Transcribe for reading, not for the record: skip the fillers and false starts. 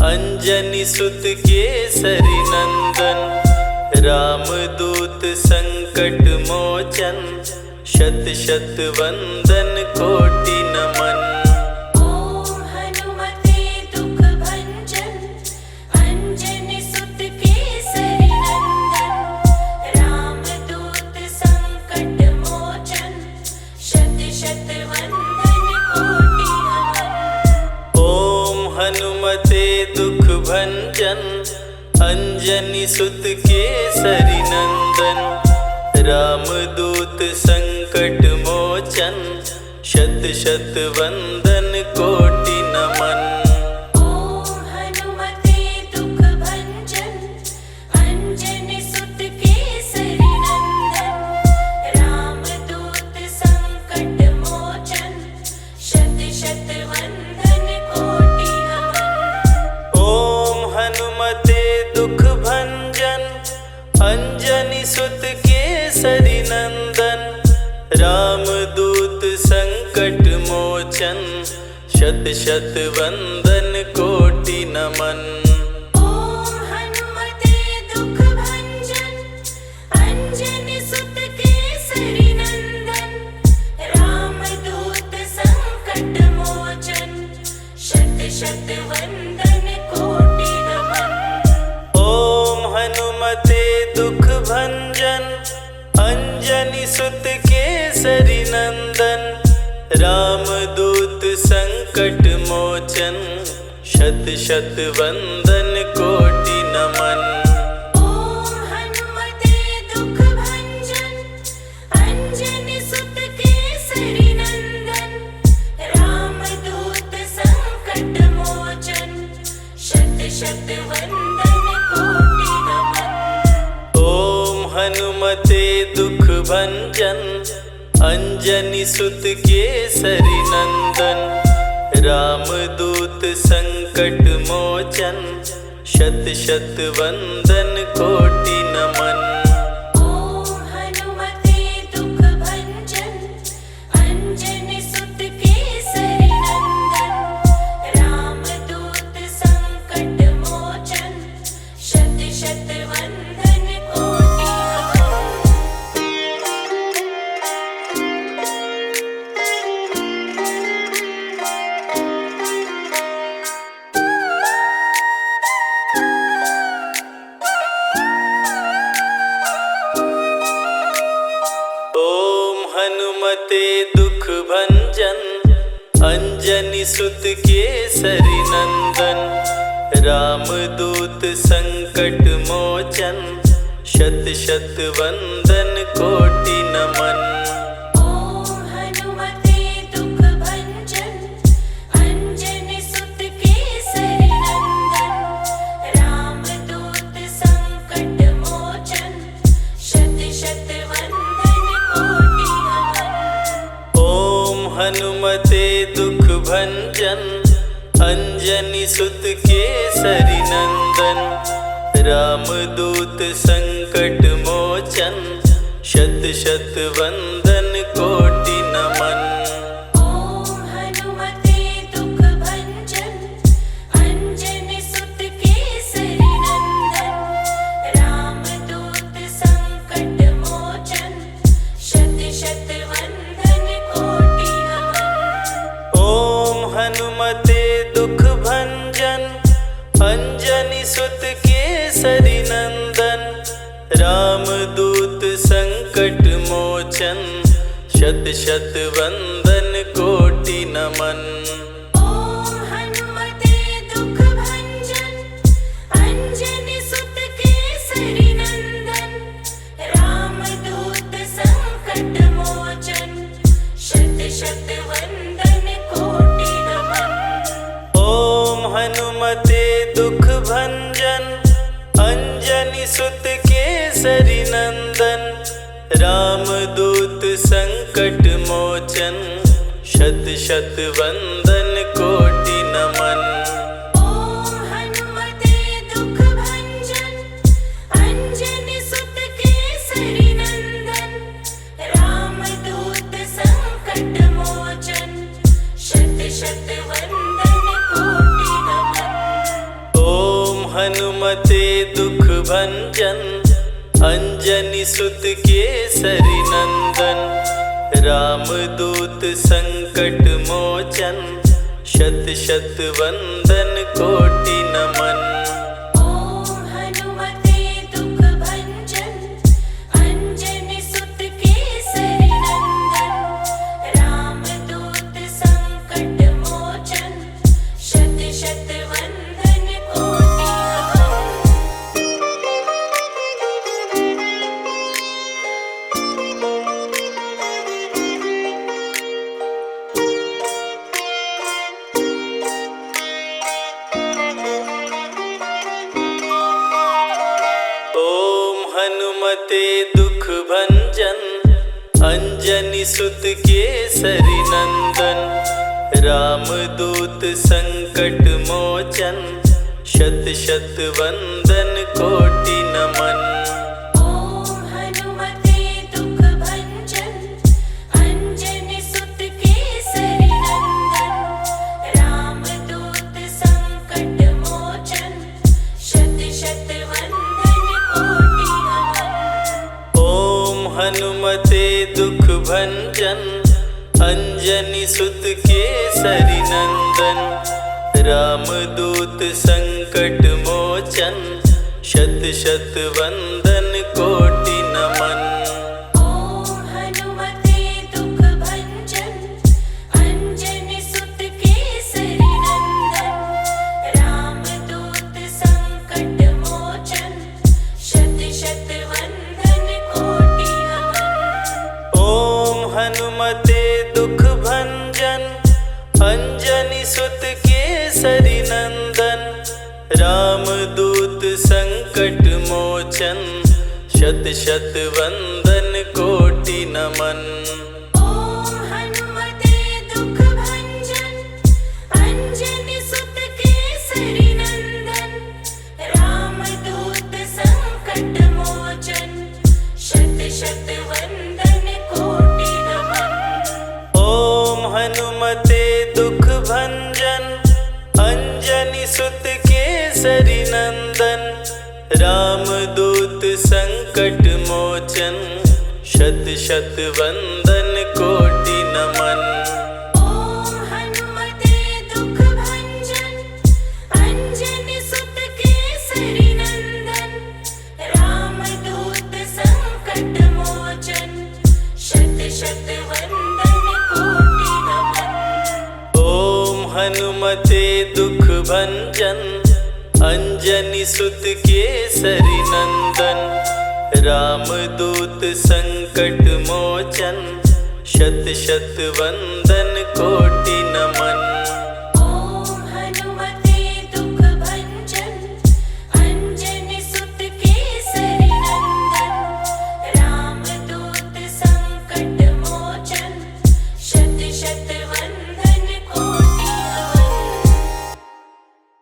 अंजनी सुत केसरी नंदन, रामदूत संकट मोचन, शत शत वंदन कोटि नमन। ओम हनुमते दुख भंजन, अंजनी सुत केसरी नंदन, रामदूत संकट मोचन, शत शत वंदन कोटि नमन। ओम हनुमते दुख भंजन, अंजनी सुत केसरी नंदन, रामदूत संकट मोचन, शत शत वंदन कोटि नमन। ओम हनुमते दुख भंजन, अंजनी सुत केसरी नंदन, रामदूत संकट मोचन, शत शत वंदन कोटि नमन। ओम हनुमते दुख भंजन, अंजनी सुत केसरी नंदन, रामदूत संकट मोचन, शत शत वंदन कोटि नमन। ओम हनुमते दुख भंजन, अंजनी सुत केसरी नंदन, रामदूत संकट मोचन, शत शत वंदन कोटि नमन। ओम हनुमते दुख भंजन, अंजनी सुत केसरी नंदन, रामदूत संकट मोचन, शत शत वंदन कोटि नमन। ओम हनुमते दुख भंजन, अंजनी सुत केसरी नंदन, रामदूत संकट मोचन, शत शत वंदन कोटि नमन। ओम हनुमते दुख भंजन, अंजनी सुत केसरी नंदन, रामदूत संकट मोचन, शत शत वंदन कोटि नमन। ओम हनुमते दुख भंजन, अंजनी सुत केसरी नंदन, रामदूत संकट मोचन, शत शत वंदन कोटि ओम हनुमते दुख भंजन, अंजनी सुत केसरी नंदन, रामदूत संकट मोचन, शत शत वंदन कोटि नमन। ओम हनुमते दुख भंजन, अंजनी सुत केसरी नंदन, रामदूत संकट मोचन, शत शत वंदन कोटि नमन। ओम हनुमते दुख भंजन, अंजनी सुत केसरी नंदन, रामदूत संकट मोचन, शत शत वंदन कोटि नमन। ओम हनुमते दुख भंजन, अंजनी सुत केसरी नंदन, रामदूत संकट मोचन, शत शत वंदन कोटि नमन। ओम हनुमते दुख भंजन, अंजनी सुत केसरी नंदन, रामदूत संकट मोचन, शत शत वंदन कोटि नमन। ओम हनुमते दुख भंजन, अंजनी सुत केसरी नंदन, रामदूत संकट मोचन, शत शत वंदन कोटि नमन। ओम हनुमते दुख भंजन, अंजनी सुत केसरी नंदन, रामदूत संकट मोचन, शत शत वंदन कोटि नमन। ओम हनुमते दुख भंजन, अंजनी सुत केसरी नंदन, रामदूत संकट मोचन, शत शत वंदन कोटि नमन। हनुमते दुख भंजन अंजनी सुत केसरी नंदन। रामदूत संकट मोचन शत शत वंदन कोटि नमन। ओम हनुमते दुख भंजन अंजनी सुत केसरी नंदन। रामदूत संकट मोचन शत शत वंदन कोटि ओम हनुमते दुख भंजन अंजनी सुत केसरी नंदन। रामदूत संकट मोचन शत शत वंदन कोटि नमन। ओम हनुमते दुख भंजन अंजनी सुत केसरी नंदन। रामदूत संकट मोचन शत शत वंदन कोटि नमन। ओम हनुमते दुख भंजन अंजनी सुत केसरी नंदन। रामदूत संकट मोचन शत शत वंदन कोटि नमन। ओम हनुमते दुख भंजन अंजनी सुत केसरी नंदन। रामदूत संकट मोचन शत शत वंदन कोटि नमन। ओम हनुमते दुख भंजन अंजनी सुत केसरी नंदन। रामदूत संकट मोचन शत शत वंदन कोटि नमन। ओम हनुमते दुख भंजन अंजनी सुत केसरी नंदन। रामदूत संकट मोचन शत शत वंदन कोटि नमन। ओम हनुमते दुख भंजन अंजनी सुत केसरी नंदन। रामदूत संकट मोचन शत शत वंदन कोटि नमन। ओम हनुमते दुख भंजन अंजनी सुत केसरी नंदन। रामदूत संकट मोचन शत शत वंदन कोटि नमन। ओम हनुमते दुख भंजन अंजनी सुत केसरी नंदन। रामदूत संकट मोचन शत शत वंदन कोटि नमन।